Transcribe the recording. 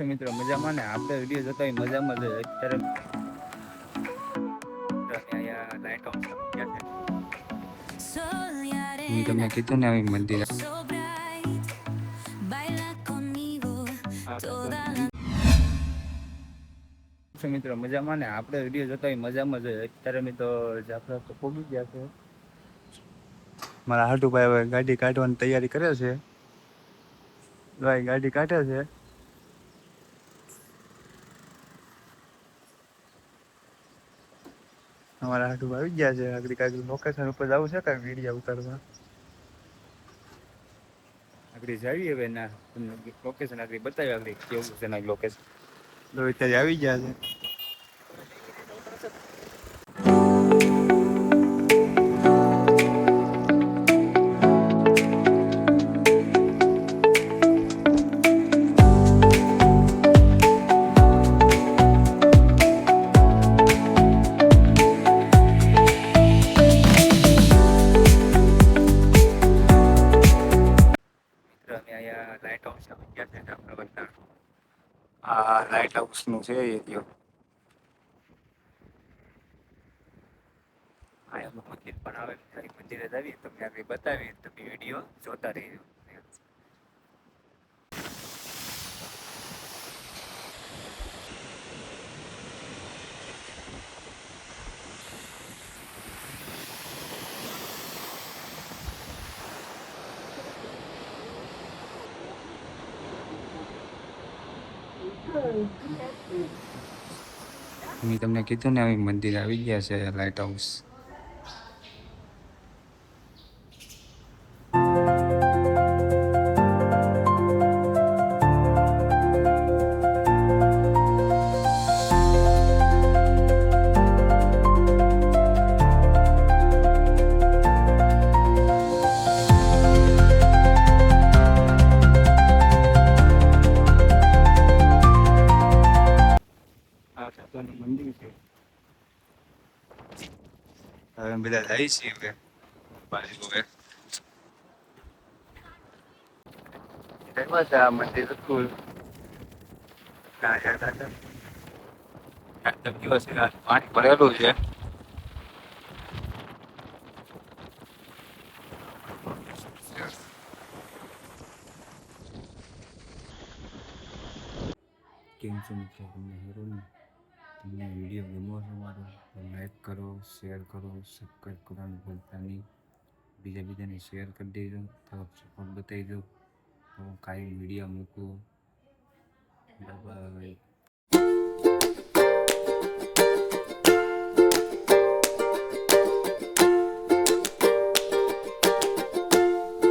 મિત્રો મજામાં ને આપણે વિડીયો જોતા હોય મજામાં જ અત્યારે લાઈટ ઓફ ગયા છે. હું તમને કીધું ને આવી મંદિર મિત્રો મજામાં ને આપણે વિડીયો જોતા હોય મજામાં જ અત્યારે મિત્રો આપણે તો પહોંચી ગયા છે. મારા હાટુભાઈ હવે ગાડી કાઢવાની તૈયારી કરે છે. ભાઈ ગાડી કાઢે છે. અમારા હાટુ આવી ગયા છે. આગળ કાંઈક લોકેશન ઉપર જવું છે, કાંઈક વિડીયો ઉતારવા આગળ જાવી હવે ના લોકેશન આગળ બતાવ્યું આગળ કેવું છે ના લોકેશન તો અત્યારે આવી ગયા છે. લાઇટ હાઉસ આવી ગયા છે. આપણે બધા આ લાઇટ હાઉસ નું છે એરિયો. આયા મંદિર પણ આવે છે. મંદિરે જાવી તમને આગળ બતાવી તમે વિડીયો જોતા રહેજો. મેં તમને કીધું ને આવી મંદિર આવી ગયા છે લાઇટ હાઉસ. મંદિર છે. હવે બધા જાય છે હવે બાજુ હવે આ મંદિર હતું પાણી ભરેલું છે. કેમ છો મિત્રો, તમને હેરો ને તમને વિડીયો ગમો છે મારો તો લાઈક કરો, શેર કરો, સબસ્ક્રાઈબ કરવાનું ભૂલતા નહીં. બીજાને શેર કરી દેજો, થોડોક સપોર્ટ બતાવી દો તો કાંઈ વિડીયો મૂકું. બાય.